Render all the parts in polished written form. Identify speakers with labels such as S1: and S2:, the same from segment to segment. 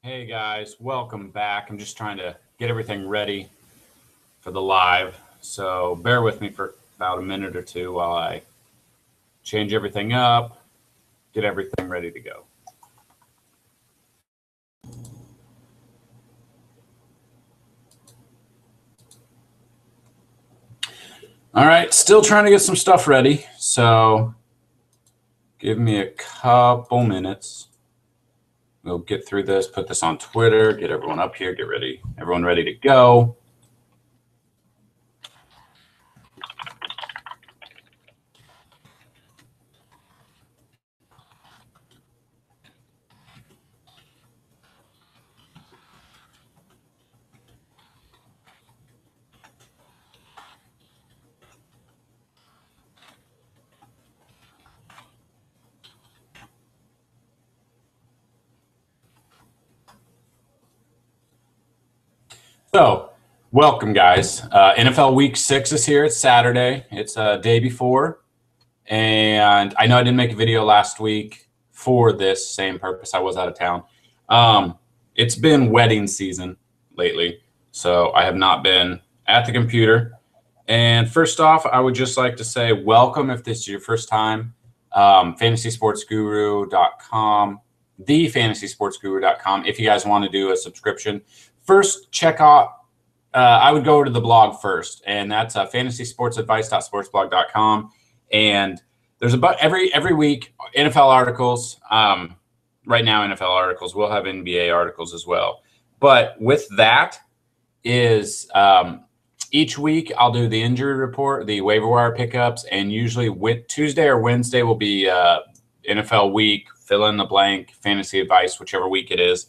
S1: Hey guys, welcome back. I'm just trying to get everything ready for the live, so bear with me for about a minute or two while I change everything up, get everything ready to go. All right, still trying to get some stuff ready, so give me a couple minutes. We'll get through this, put this on Twitter, get everyone up here, get ready, everyone ready to go. So, welcome guys. NFL Week 6 is here. It's Saturday. It's a day before. And I know I didn't make a video last week for this same purpose. I was out of town. It's been wedding season lately, so I have not been at the computer. And first off, I would just like to say welcome if this is your first time. FantasySportsGuru.com, theFantasySportsGuru.com. If you guys want to do a subscription, first check out. I would go to the blog first, and that's FantasySportsAdvice.sportsblog.com. And there's about every week NFL articles. Right now, NFL articles. We'll have NBA articles as well. But with that is each week I'll do the injury report, the waiver wire pickups, and usually Tuesday or Wednesday will be NFL week, fill in the blank, fantasy advice, whichever week it is.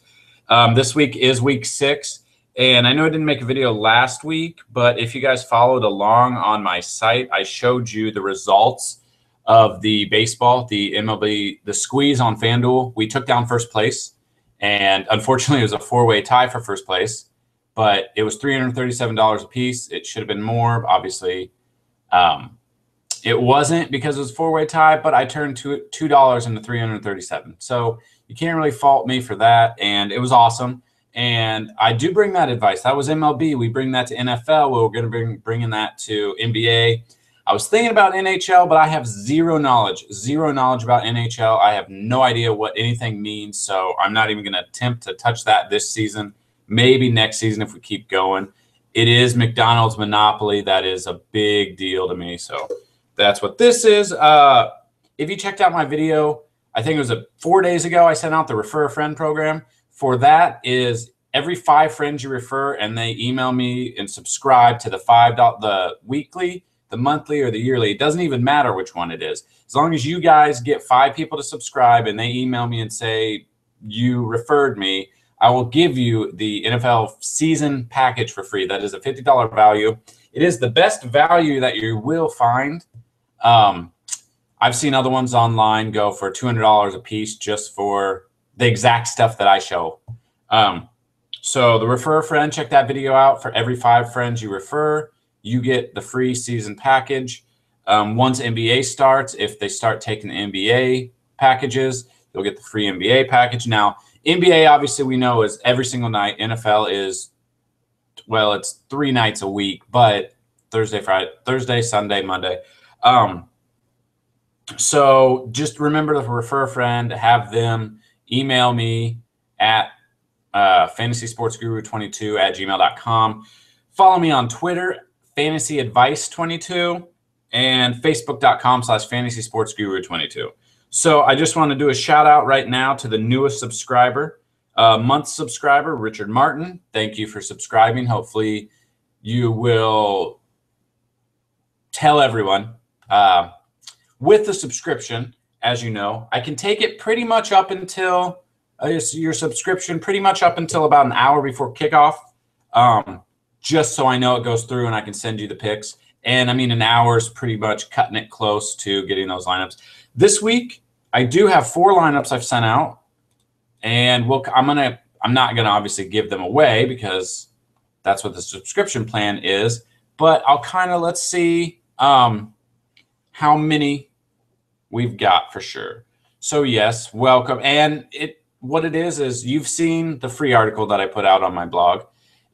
S1: This week is week 6. And I know I didn't make a video last week, but if you guys followed along on my site, I showed you the results of the baseball, the MLB, the squeeze on FanDuel. We took down first place, and unfortunately, it was a 4-way tie for first place, but it was $337 a piece. It should have been more, obviously. It wasn't because it was a 4-way tie, but I turned $2 into $337. So you can't really fault me for that, and it was awesome. And I do bring that advice. That was MLB. We bring that to NFL. We're going to bringing that to NBA. I was thinking about NHL, but I have zero knowledge about NHL. I have no idea what anything means, so I'm not even going to attempt to touch that this season. Maybe next season if we keep going. It is McDonald's monopoly. That is a big deal to me, so that's what this is. If you checked out my video, I think it was 4 days ago, I sent out the Refer a Friend program. For that is every 5 friends you refer, and they email me and subscribe to the the weekly, the monthly, or the yearly. It doesn't even matter which one it is. As long as you guys get 5 people to subscribe and they email me and say you referred me, I will give you the NFL season package for free. That is a $50 value. It is the best value that you will find. I've seen other ones online go for $200 a piece just for the exact stuff that I show. So the Refer a Friend, check that video out. For every 5 friends you refer, you get the free season package. Once NBA starts, if they start taking the NBA packages, you'll get the free NBA package. Now, NBA, obviously, we know is every single night. NFL is, well, it's 3 nights a week, but Thursday, Sunday, Monday. So just remember to refer a friend, have them email me at fantasysportsguru22@gmail.com. Follow me on Twitter, fantasyadvice22, and facebook.com/fantasysportsguru22. So I just want to do a shout out right now to the newest subscriber, month subscriber, Richard Martin. Thank you for subscribing. Hopefully you will tell everyone. With the subscription, as you know, I can take it pretty much up until your subscription, pretty much up until about an hour before kickoff, just so I know it goes through and I can send you the picks. And I mean, an hour is pretty much cutting it close to getting those lineups. This week, I do have 4 lineups I've sent out, and I'm not gonna obviously give them away because that's what the subscription plan is. But I'll kind of let's see how many we've got for sure. So yes, welcome. And what it is you've seen the free article that I put out on my blog.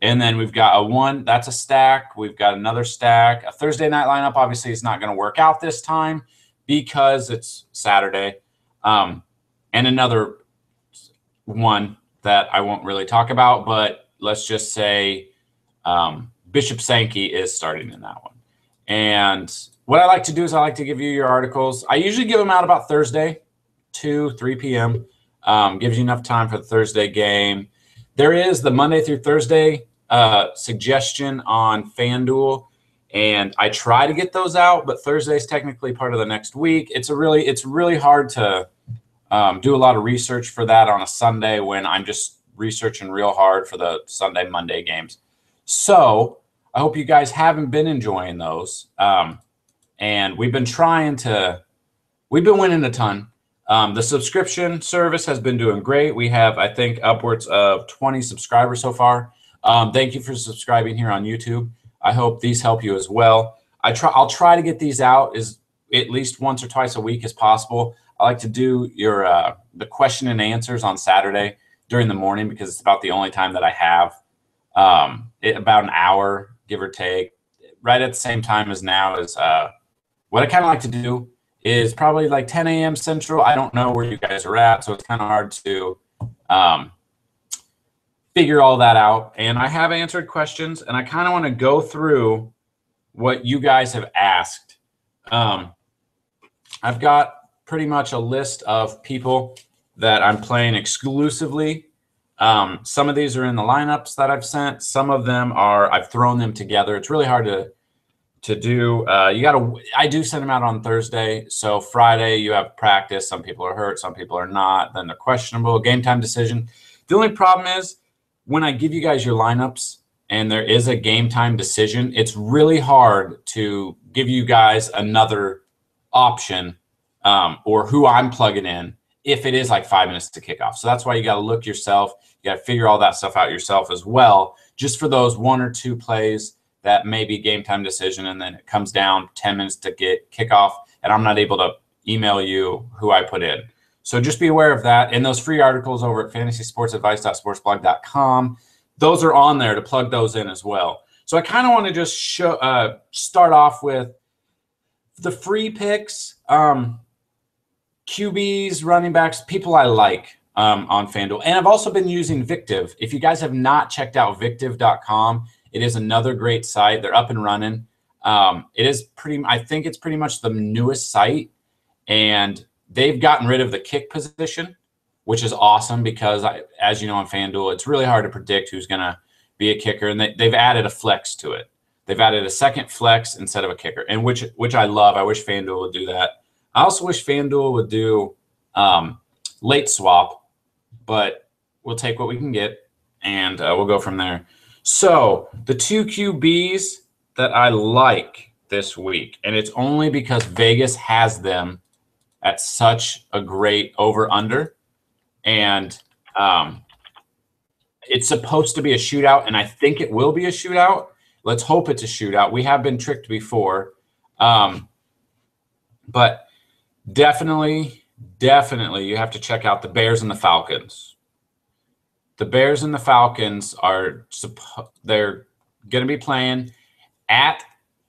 S1: And then we've got that's a stack. We've got another stack. A Thursday night lineup obviously is not going to work out this time because it's Saturday. And another one that I won't really talk about, but let's just say Bishop Sankey is starting in that one. And what I like to do is I like to give you your articles. I usually give them out about Thursday, 2, 3 p.m. Gives you enough time for the Thursday game. There is the Monday through Thursday suggestion on FanDuel, and I try to get those out, but Thursday is technically part of the next week. It's really hard to do a lot of research for that on a Sunday when I'm just researching real hard for the Sunday, Monday games. So I hope you guys haven't been enjoying those. And we've been winning a ton. The subscription service has been doing great. We have, I think, upwards of 20 subscribers so far. Thank you for subscribing here on YouTube. I hope these help you as well. I'll try to get these out at least once or twice a week as possible. I like to do the question and answers on Saturday during the morning because it's about the only time that I have. About an hour, give or take, right at the same time as now is what I kind of like to do is probably like 10 a.m. Central. I don't know where you guys are at, so it's kind of hard to figure all that out. And I have answered questions, and I kind of want to go through what you guys have asked. I've got pretty much a list of people that I'm playing exclusively. Some of these are in the lineups that I've sent. Some of them I've thrown them together. It's really hard to do. I do send them out on Thursday. So Friday you have practice. Some people are hurt, some people are not. Then they're questionable. Game time decision. The only problem is when I give you guys your lineups and there is a game time decision, it's really hard to give you guys another option or who I'm plugging in if it is like 5 minutes to kick off. So that's why you got to look yourself. You got to figure all that stuff out yourself as well, just for those 1 or 2 plays that may be game time decision, and then it comes down 10 minutes to get kickoff, and I'm not able to email you who I put in. So just be aware of that. And those free articles over at fantasysportsadvice.sportsblog.com, those are on there to plug those in as well. So I kind of want to just start off with the free picks, QBs, running backs, people I like on FanDuel. And I've also been using Victiv. If you guys have not checked out Victiv.com, it is another great site. They're up and running. I think it's pretty much the newest site, and they've gotten rid of the kick position, which is awesome because, as you know, on FanDuel, it's really hard to predict who's going to be a kicker, and they've added a flex to it. They've added a second flex instead of a kicker, and which I love. I wish FanDuel would do that. I also wish FanDuel would do late swap, but we'll take what we can get, and we'll go from there. So the 2 QBs that I like this week, and it's only because Vegas has them at such a great over-under, and it's supposed to be a shootout, and I think it will be a shootout. Let's hope it's a shootout. We have been tricked before, but definitely you have to check out the Bears and the Falcons. The Bears and the Falcons they're going to be playing at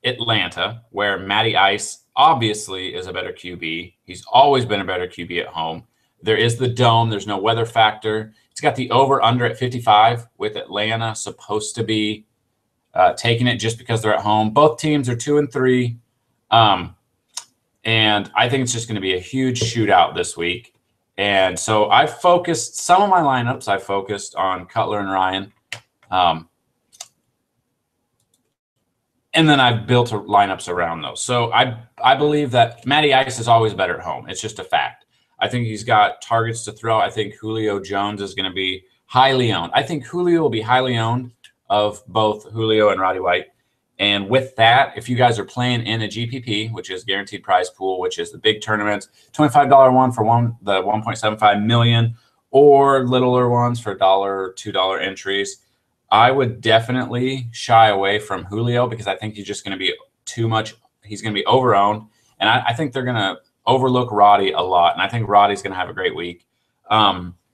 S1: Atlanta, where Matty Ice obviously is a better QB. He's always been a better QB at home. There is the dome. There's no weather factor. It's got the over-under at 55 with Atlanta supposed to be taking it just because they're at home. Both teams are 2-3. And I think it's just going to be a huge shootout this week. And so I focused some of my lineups. I focused on Cutler and Ryan. And then I've built lineups around those. So I believe that Matty Ice is always better at home. It's just a fact. I think he's got targets to throw. I think Julio Jones is going to be highly owned. I think Julio will be highly owned of both Julio and Roddy White. And with that, if you guys are playing in a GPP, which is guaranteed prize pool, which is the big tournaments, $25 one for the 1.75 million, or littler ones for $1 or $2 entries, I would definitely shy away from Julio because I think he's just going to be too much. He's going to be over-owned, and I think they're going to overlook Roddy a lot, and I think Roddy's going to have a great week.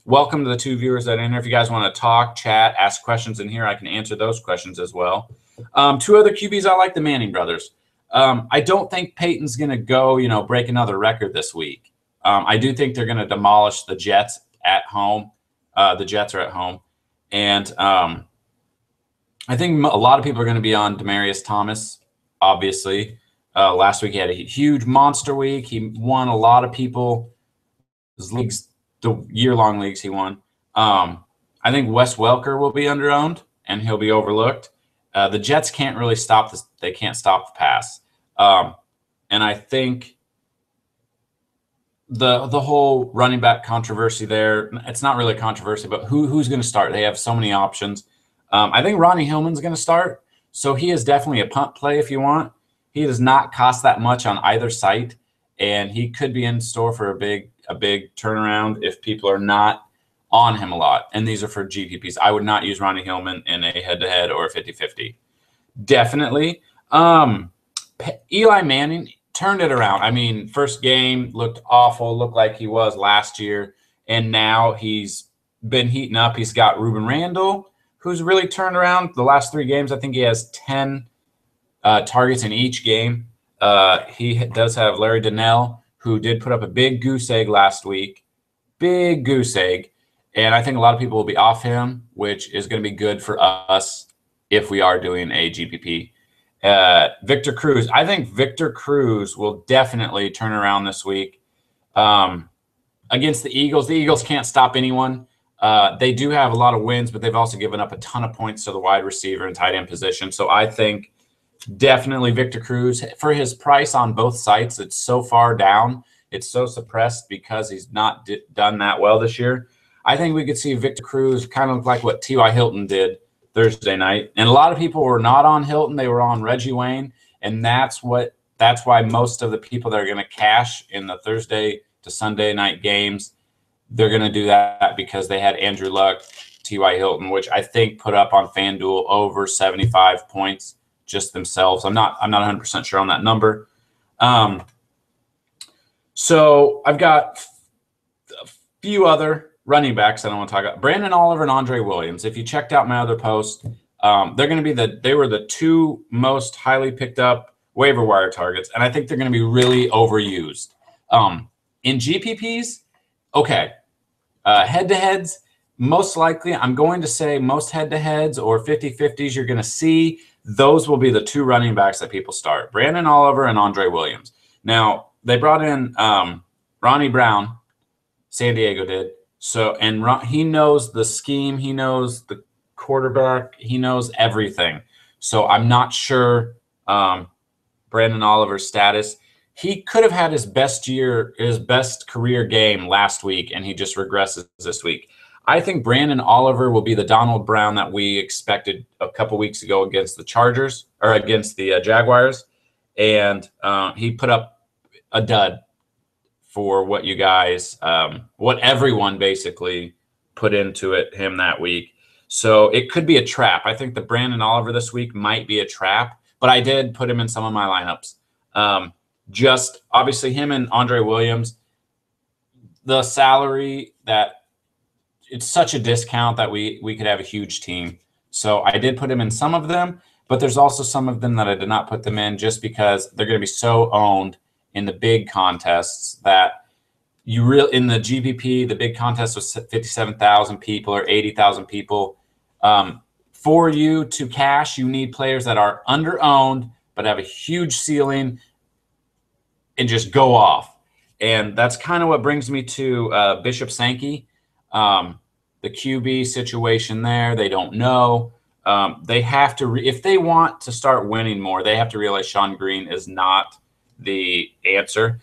S1: welcome to the 2 viewers that are in here. If you guys want to talk, chat, ask questions in here, I can answer those questions as well. 2 other QBs I like, the Manning brothers. I don't think Peyton's going to go, break another record this week. I do think they're going to demolish the Jets at home. The Jets are at home. And I think a lot of people are going to be on Demaryius Thomas, obviously. Last week he had a huge monster week. He won a lot of people's leagues, the year-long leagues he won. I think Wes Welker will be underowned, and he'll be overlooked. The Jets can't really stop this. They can't stop the pass. And I think the whole running back controversy there, it's not really a controversy, but who's going to start? They have so many options. I think Ronnie Hillman's going to start. So he is definitely a punt play if you want. He does not cost that much on either site, and he could be in store for a big turnaround if people are not on him a lot. And these are for GPPs. I would not use Ronnie Hillman in a head-to-head or a 50-50. Definitely. Eli Manning turned it around. I mean, first game looked awful, looked like he was last year, and now he's been heating up. He's got Ruben Randall, who's really turned around. The last 3 games, I think he has 10 targets in each game. He does have Larry Donnell, who did put up a big goose egg last week. Big goose egg. And I think a lot of people will be off him, which is going to be good for us if we are doing a GPP. Victor Cruz. I think Victor Cruz will definitely turn around this week. Against the Eagles. The Eagles can't stop anyone. They do have a lot of wins, but they've also given up a ton of points to the wide receiver and tight end position. So I think definitely Victor Cruz. For his price on both sites, it's so far down. It's so suppressed because he's not done that well this year. I think we could see Victor Cruz kind of like what T.Y. Hilton did Thursday night. And a lot of people were not on Hilton. They were on Reggie Wayne. And that's why most of the people that are going to cash in the Thursday to Sunday night games, they're going to do that because they had Andrew Luck, T.Y. Hilton, which I think put up on FanDuel over 75 points just themselves. I'm not 100% sure on that number. So I've got a few other running backs that I want to talk about. Brandon Oliver and Andre Williams. If you checked out my other post, they're going to be they were the 2 most highly picked up waiver wire targets, and I think they're going to be really overused. In GPPs, okay, head-to-heads, most likely I'm going to say most head-to-heads or 50-50s you're going to see. Those will be the 2 running backs that people start, Brandon Oliver and Andre Williams. Now, they brought in Ronnie Brown, San Diego did. So, and he knows the scheme. He knows the quarterback. He knows everything. So I'm not sure Brandon Oliver's status. He could have had his best career game last week, and he just regresses this week. I think Brandon Oliver will be the Donald Brown that we expected a couple weeks ago against the Chargers or against the Jaguars. And he put up a dud for what you guys, what everyone basically put into him that week. So it could be a trap. I think the Brandon Oliver this week might be a trap, but I did put him in some of my lineups. Just obviously him and Andre Williams, the salary that it's such a discount that we could have a huge team. So I did put him in some of them, but there's also some of them that I did not put them in just because they're going to be so owned in the big contests that in the GPP, the big contest was 57,000 people or 80,000 people. For you to cash, you need players that are under-owned but have a huge ceiling and just go off. And that's kind of what brings me to Bishop Sankey. The QB situation there, they don't know. They have to, if they want to start winning more, they have to realize Sean Green is not the answer.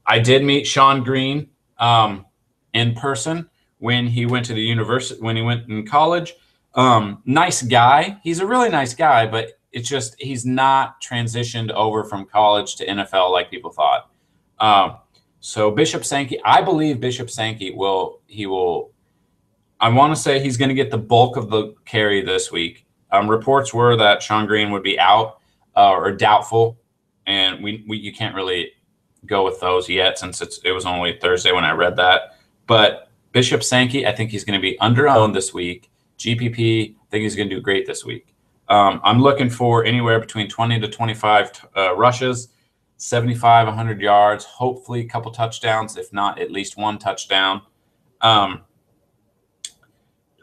S1: I did meet Sean Green in person when he went to the university, when he went in college. Nice guy. He's a really nice guy, but it's just he's not transitioned over from college to NFL like people thought. So Bishop Sankey, I believe Bishop Sankey I want to say he's going to get the bulk of the carry this week. Reports were that Sean Green would be out or doubtful, and you can't really go with those yet since it was only Thursday when I read that. But Bishop Sankey, I think he's going to be under-owned this week. GPP, I think he's going to do great this week. I'm looking for anywhere between 20 to 25 rushes, 75, 100 yards, hopefully a couple touchdowns, if not at least one touchdown.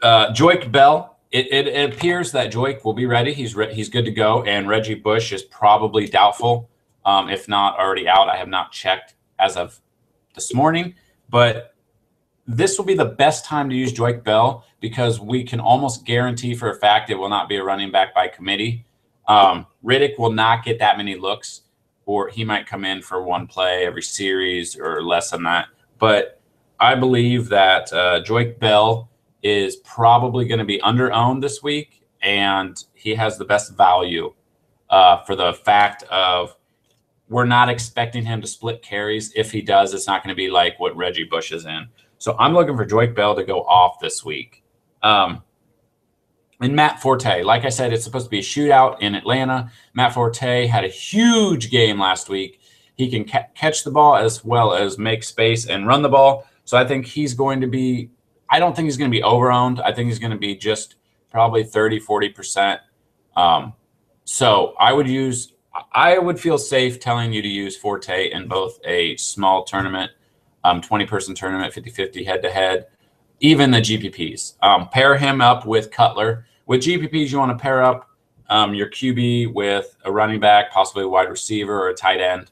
S1: Joique Bell, it appears that Joique will be ready. He's good to go, and Reggie Bush is probably doubtful, if not already out. I have not checked as of this morning, but this will be the best time to use Joique Bell because we can almost guarantee for a fact it will not be a running back by committee. Riddick will not get that many looks, or he might come in for one play every series or less than that. But I believe that Joique Bell is probably going to be under-owned this week, and he has the best value for the fact of we're not expecting him to split carries. If he does, it's not going to be like what Reggie Bush is in. So I'm looking for Joique Bell to go off this week. And Matt Forte, like I said, it's supposed to be a shootout in Atlanta. Matt Forte had a huge game last week. He can catch the ball as well as make space and run the ball. So I think he's going to be – I don't think he's going to be over-owned. I think he's going to be just probably 30, 40%. So I would feel safe telling you to use Forte in both a small tournament, 20-person tournament, 50-50 head-to-head, even the GPPs. Pair him up with Cutler. With GPPs, you want to pair up your QB with a running back, possibly a wide receiver or a tight end.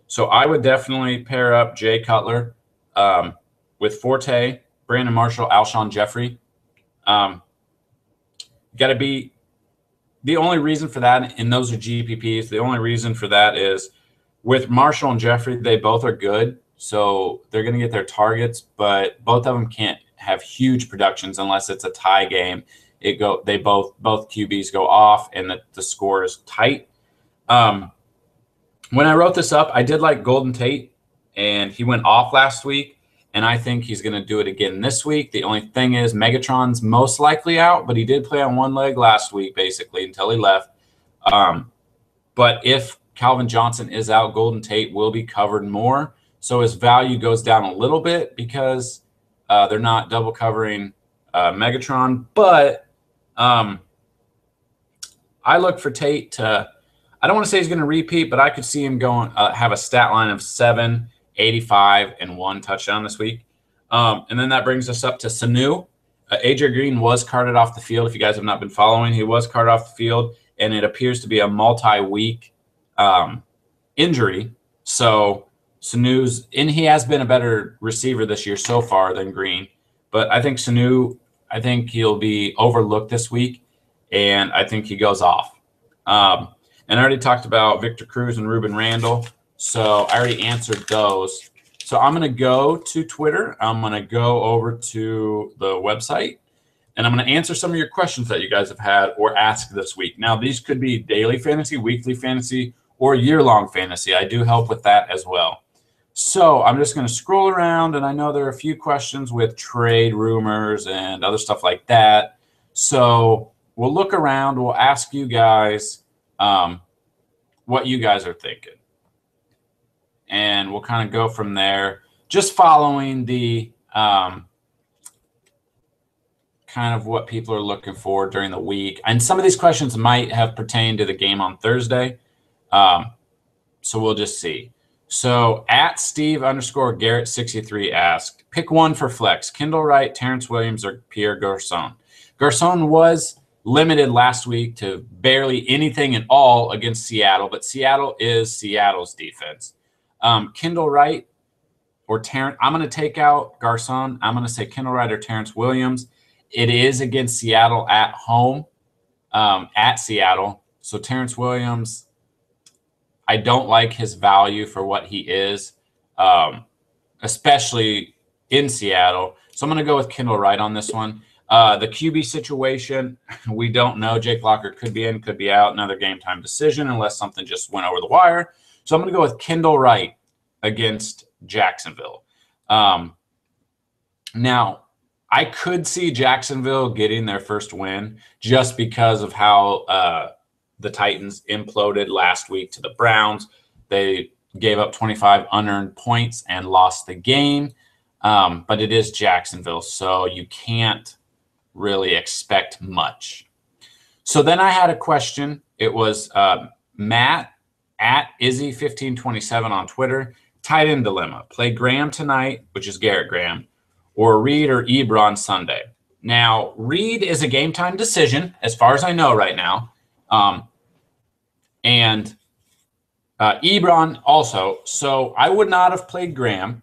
S1: So I would definitely pair up Jay Cutler with Forte, Brandon Marshall, Alshon Jeffrey. Got to be the only reason for that, and those are GPPs. The only reason for that is with Marshall and Jeffrey, they both are good. So they're going to get their targets, but both of them can't have huge productions unless it's a tie game. They both QBs go off, and the score is tight. When I wrote this up, I did like Golden Tate, and he went off last week, and I think he's going to do it again this week. The only thing is Megatron's most likely out, but he did play on one leg last week, basically, until he left. But if Calvin Johnson is out, Golden Tate will be covered more. So his value goes down a little bit because they're not double covering Megatron. But I look for Tate to – I don't want to say he's going to repeat, but I could see him going have a stat line of 7, 85, and 1 touchdown this week. And then that brings us up to Sanu. AJ Green was carted off the field. If you guys have not been following, he was carted off the field, and it appears to be a multi-week injury. So – Sanu's, and he has been a better receiver this year so far than Green. But I think Sanu, I think he'll be overlooked this week, and I think he goes off. And I already talked about Victor Cruz and Ruben Randall, so I already answered those. So I'm going to go to Twitter. I'm going to go over to the website, and I'm going to answer some of your questions that you guys have had or asked this week. Now, these could be daily fantasy, weekly fantasy, or year-long fantasy. I do help with that as well. So I'm just going to scroll around, and I know there are a few questions with trade rumors and other stuff like that. So we'll look around. We'll ask you guys what you guys are thinking. And we'll kind of go from there, just following the kind of what people are looking for during the week. And some of these questions might have pertained to the game on Thursday. So we'll just see. So at Steve_Garrett63 asked, pick one for flex, Kendall Wright, Terrence Williams, or Pierre Garçon. Garçon was limited last week to barely anything at all against Seattle, but Seattle is Seattle's defense. Kendall Wright or Terrence, I'm going to take out Garçon. I'm going to say Kendall Wright or Terrence Williams. It is against Seattle at home, at Seattle. So Terrence Williams, I don't like his value for what he is, especially in Seattle. So I'm going to go with Kendall Wright on this one. The QB situation, we don't know. Jake Locker could be in, could be out. Another game time decision unless something just went over the wire. So I'm going to go with Kendall Wright against Jacksonville. Now, I could see Jacksonville getting their first win just because of how the Titans imploded last week to the Browns. They gave up 25 unearned points and lost the game. but it is Jacksonville, so you can't really expect much. So then I had a question. It was Matt at Izzy1527 on Twitter. Tight end dilemma. Play Graham tonight, which is Garrett Graham, or Reed or Ebron Sunday. Now, Reed is a game time decision, as far as I know right now. And Ebron also. So I would not have played Graham,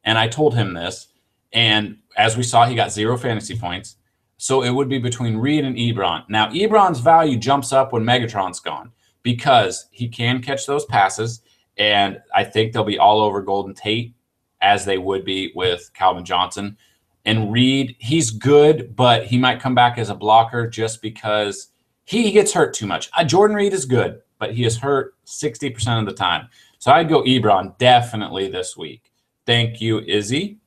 S1: and I told him this. And as we saw, he got 0 fantasy points. So it would be between Reed and Ebron. Now, Ebron's value jumps up when Megatron's gone because he can catch those passes, and I think they'll be all over Golden Tate, as they would be with Calvin Johnson. And Reed, he's good, but he might come back as a blocker just because he gets hurt too much. Jordan Reed is good, but he is hurt 60% of the time. So I'd go Ebron definitely this week. Thank you, Izzy.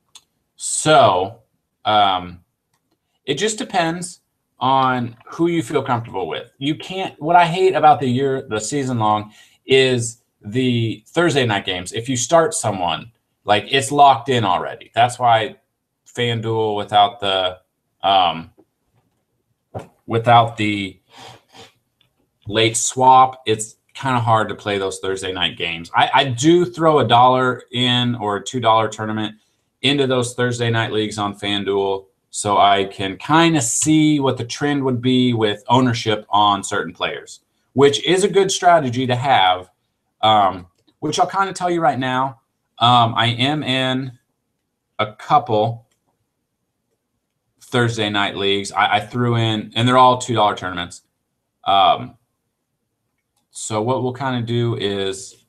S1: So it just depends on who you feel comfortable with. You can't – what I hate about the season long is the Thursday night games. If you start someone, like it's locked in already. That's why FanDuel without the late swap, it's kind of hard to play those Thursday night games. I do throw $1 in or a $2 tournament into those Thursday night leagues on FanDuel so I can kind of see what the trend would be with ownership on certain players, which is a good strategy to have, which I'll kind of tell you right now. I am in a couple Thursday night leagues. I threw in, and they're all $2 tournaments. So what we'll kind of do is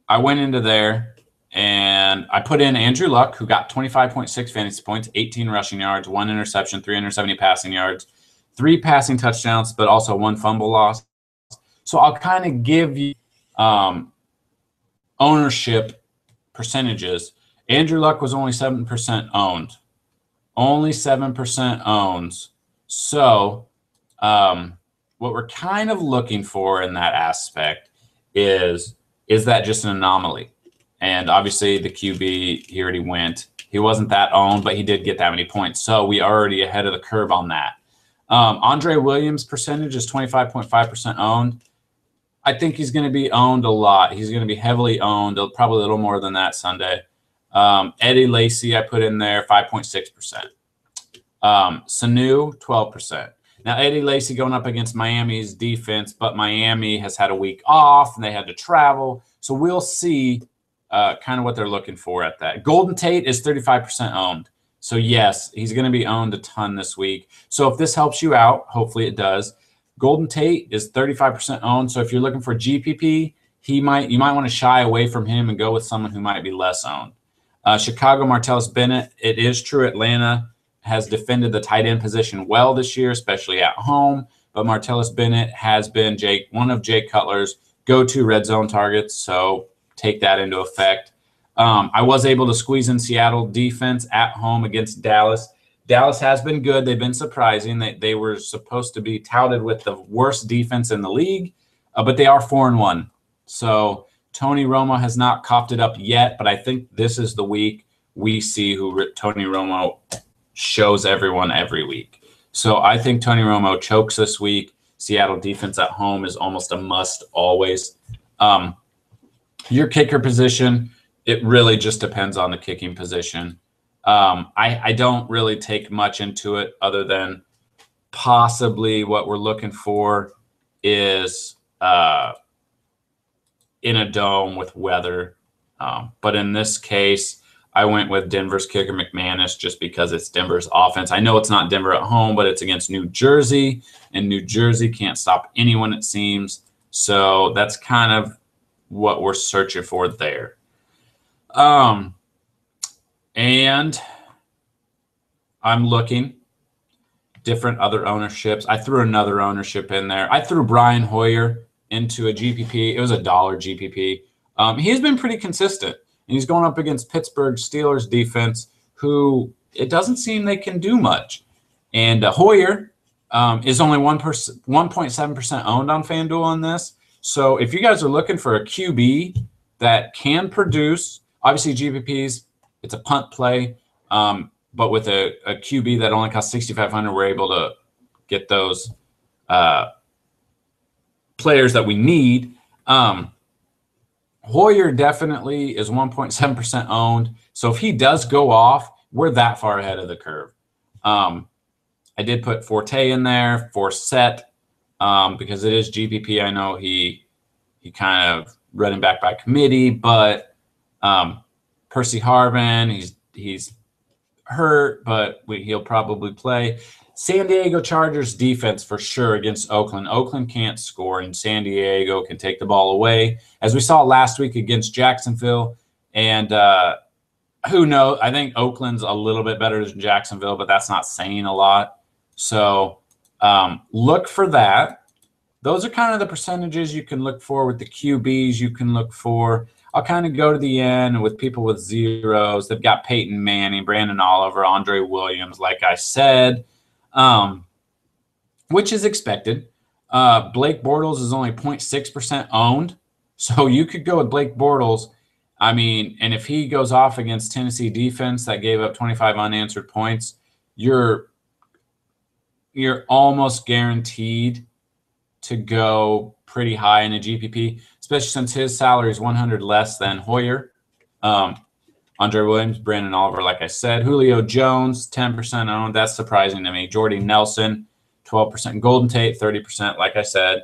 S1: I went into there and I put in Andrew Luck, who got 25.6 fantasy points, 18 rushing yards, 1 interception, 370 passing yards, 3 passing touchdowns, but also 1 fumble loss. So I'll kind of give you ownership percentages. Andrew Luck was only 7% owned. Only 7% owns. So what we're kind of looking for in that aspect is that just an anomaly? And obviously the QB, he already went. He wasn't that owned, but he did get that many points. So we are already ahead of the curve on that. Andre Williams' percentage is 25.5% owned. I think he's going to be owned a lot. He's going to be heavily owned, probably a little more than that Sunday. Eddie Lacy, I put in there, 5.6%. Sanu, 12%. Now, Eddie Lacy going up against Miami's defense, but Miami has had a week off, and they had to travel. So we'll see kind of what they're looking for at that. Golden Tate is 35% owned. So, yes, he's going to be owned a ton this week. So if this helps you out, hopefully it does. Golden Tate is 35% owned. So if you're looking for GPP, you might want to shy away from him and go with someone who might be less owned. Chicago, Martellus Bennett. It is true Atlanta has defended the tight end position well this year, especially at home. But Martellus Bennett has been one of Jay Cutler's go-to red zone targets, so take that into effect. I was able to squeeze in Seattle defense at home against Dallas. Dallas has been good. They've been surprising. They were supposed to be touted with the worst defense in the league, but they are 4-1. So Tony Romo has not coughed it up yet, but I think this is the week we see who Tony Romo shows everyone every week. So I think Tony Romo chokes this week. Seattle defense at home is almost a must always. Your kicker position, it really just depends on the kicking position. I don't really take much into it other than possibly what we're looking for is in a dome with weather. But in this case, I went with Denver's kicker McManus just because it's Denver's offense. I know it's not Denver at home, but it's against New Jersey, and New Jersey can't stop anyone, it seems. So that's kind of what we're searching for there. And I'm looking different other ownerships. I threw another ownership in there. I threw Brian Hoyer into a GPP. It was $1 GPP. He has been pretty consistent. And he's going up against Pittsburgh Steelers defense, who it doesn't seem they can do much. And Hoyer is only 1.7% owned on FanDuel on this. So if you guys are looking for a QB that can produce, obviously GPPs It's a punt play, but with a QB that only costs 6,500, we're able to get those players that we need. Hoyer definitely is 1.7% owned. So if he does go off, we're that far ahead of the curve. I did put Forte in there for set because it is GPP. I know he kind of running back by committee, but Percy Harvin, he's hurt, but he'll probably play. San Diego Chargers defense for sure against Oakland. Oakland can't score, and San Diego can take the ball away, as we saw last week against Jacksonville. And who knows? I think Oakland's a little bit better than Jacksonville, but that's not saying a lot. So look for that. Those are kind of the percentages you can look for with the QBs. You can look for. I'll kind of go to the end with people with zeros. They've got Peyton Manning, Brandon Oliver, Andre Williams, like I said, which is expected. Blake Bortles is only 0.6% owned. So you could go with Blake Bortles. I mean, and if he goes off against Tennessee defense that gave up 25 unanswered points, you're almost guaranteed to go pretty high in a GPP, especially since his salary is 100 less than Hoyer. Andre Williams, Brandon Oliver, like I said. Julio Jones, 10% owned. That's surprising to me. Jordy Nelson, 12%. Golden Tate, 30%, like I said.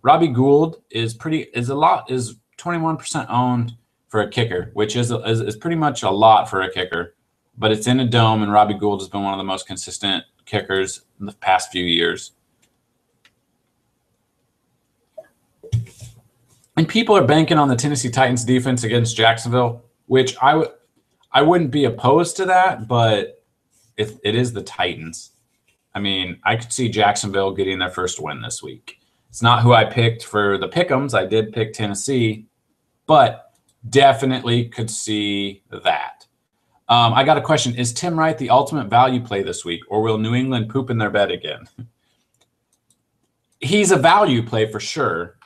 S1: Robbie Gould is 21% owned for a kicker, which is pretty much a lot for a kicker. But it's in a dome, and Robbie Gould has been one of the most consistent kickers in the past few years. And people are banking on the Tennessee Titans defense against Jacksonville, which I wouldn't be opposed to that, but it is the Titans. I mean, I could see Jacksonville getting their first win this week. It's not who I picked for the pick'ems. I did pick Tennessee, but definitely could see that. I got a question. Is Tim Wright the ultimate value play this week, or will New England poop in their bed again? He's a value play for sure.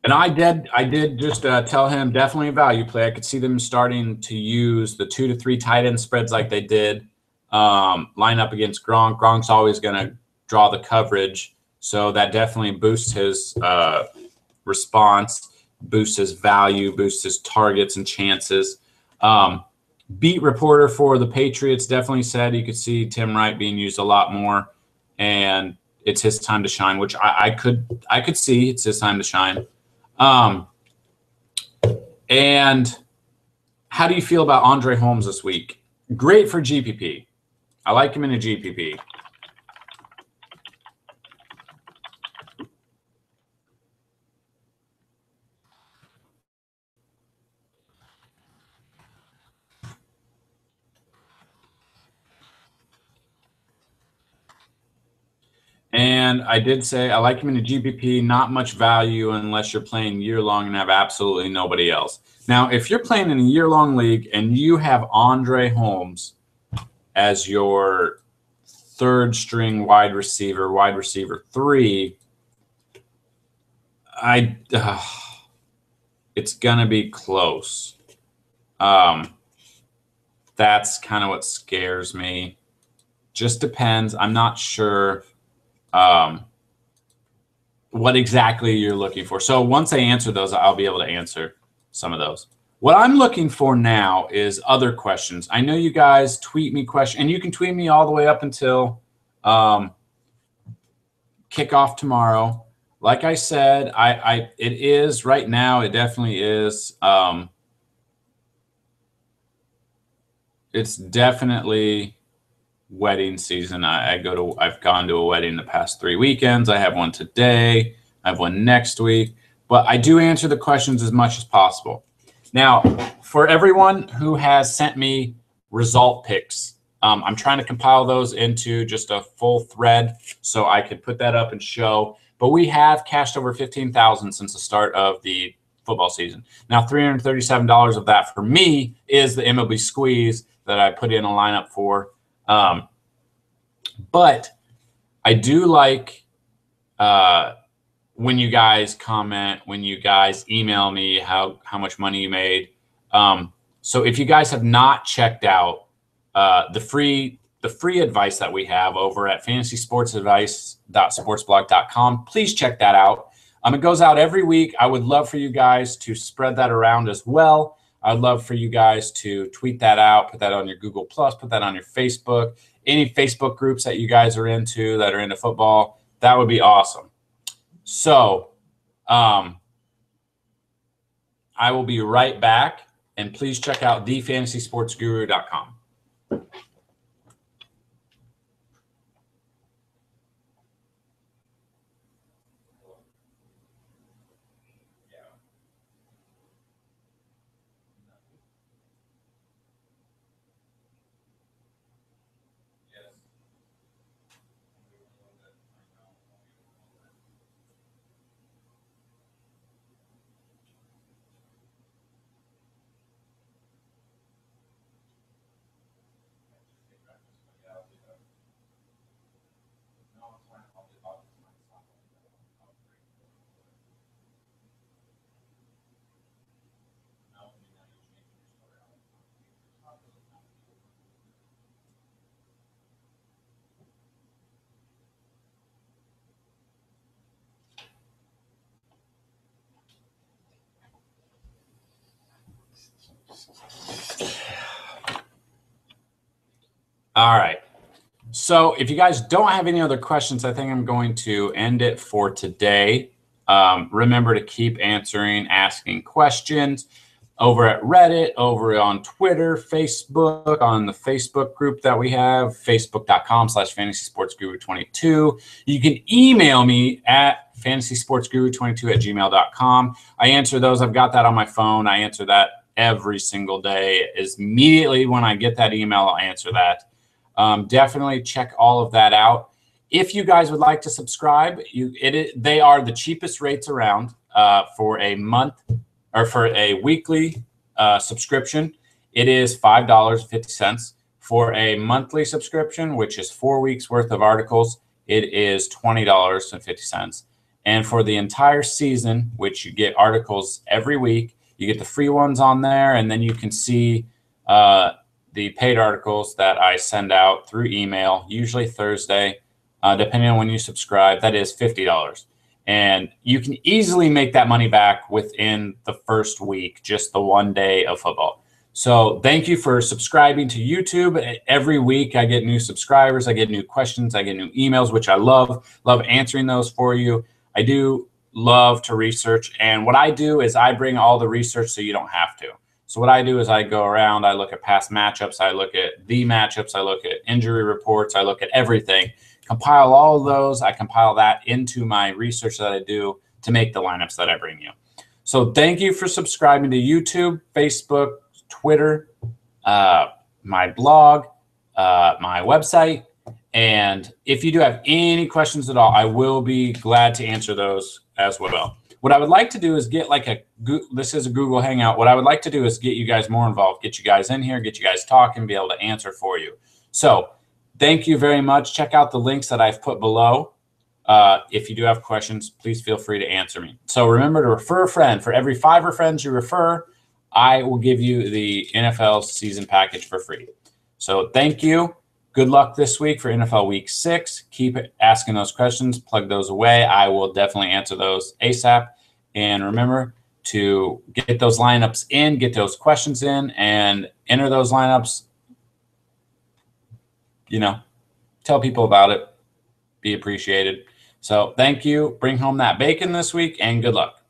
S1: And I did just tell him definitely a value play. I could see them starting to use the 2 to 3 tight end spreads like they did. Line up against Gronk. Gronk's always going to draw the coverage, so that definitely boosts his response, boosts his value, boosts his targets and chances. Beat reporter for the Patriots definitely said you could see Tim Wright being used a lot more, and it's his time to shine, which I could see it's his time to shine. And how do you feel about Andre Holmes this week? Great for GPP. I like him in a GPP. And I did say I like him in a GPP, not much value unless you're playing year-long and have absolutely nobody else. Now, if you're playing in a year-long league and you have Andre Holmes as your third-string wide receiver 3, it's going to be close. That's kind of what scares me. Just depends. I'm not sure what exactly you're looking for. So once I answer those, I'll be able to answer some of those. What I'm looking for now is other questions. I know you guys tweet me questions, and you can tweet me all the way up until kickoff tomorrow. Like I said, it is right now. It definitely is. It's definitely wedding season. I've gone to a wedding the past 3 weekends. I have one today. I have one next week. But I do answer the questions as much as possible. Now, for everyone who has sent me result picks, I'm trying to compile those into just a full thread so I could put that up and show. But we have cashed over 15,000 since the start of the football season. Now, $337 of that for me is the MLB squeeze that I put in a lineup for. But I do like when you guys comment, when you guys email me how much money you made. So if you guys have not checked out the free advice that we have over at fantasysportsadvice.sportsblog.com, please check that out. It goes out every week. I would love for you guys to spread that around as well. I'd love for you guys to tweet that out, put that on your Google Plus, put that on your Facebook, any Facebook groups that you guys are into that are into football. That would be awesome. So I will be right back, and please check out thefantasysportsguru.com. All right. So if you guys don't have any other questions, I think I'm going to end it for today. Remember to keep asking questions over at Reddit, over on Twitter, Facebook, on the Facebook group that we have, facebook.com/fantasysportsguru22. You can email me at fantasysportsguru22@gmail.com. I answer those. I've got that on my phone. I answer that every single day. Immediately when I get that email, I'll answer that. Definitely check all of that out. If you guys would like to subscribe, they are the cheapest rates around for a month or for a weekly subscription. It is $5.50. For a monthly subscription, which is 4 weeks worth of articles, it is $20.50. And for the entire season, which you get articles every week, you get the free ones on there, and then you can see the paid articles that I send out through email, usually Thursday, depending on when you subscribe. That is $50. And you can easily make that money back within the first week, just the one day of football. So thank you for subscribing to YouTube. Every week I get new subscribers, I get new questions, I get new emails, which I love answering those for you. I do love to research. And what I do is I bring all the research so you don't have to. So what I do is I go around, I look at past matchups, I look at the matchups, I look at injury reports, I look at everything, compile all of those. I compile that into my research that I do to make the lineups that I bring you. So thank you for subscribing to YouTube, Facebook, Twitter, my blog, my website. And if you do have any questions at all, I will be glad to answer those as well. What I would like to do is get this is a Google Hangout. What I would like to do is get you guys more involved, get you guys in here, get you guys talking, be able to answer for you. So thank you very much. Check out the links that I've put below. If you do have questions, please feel free to answer me. So remember to refer a friend. For every 5 friends you refer, I will give you the NFL season package for free. So thank you. Good luck this week for NFL Week 6. Keep asking those questions. Plug those away. I will definitely answer those ASAP. And remember to get those lineups in, get those questions in, and enter those lineups. Tell people about it. Be appreciated. So thank you. Bring home that bacon this week, and good luck.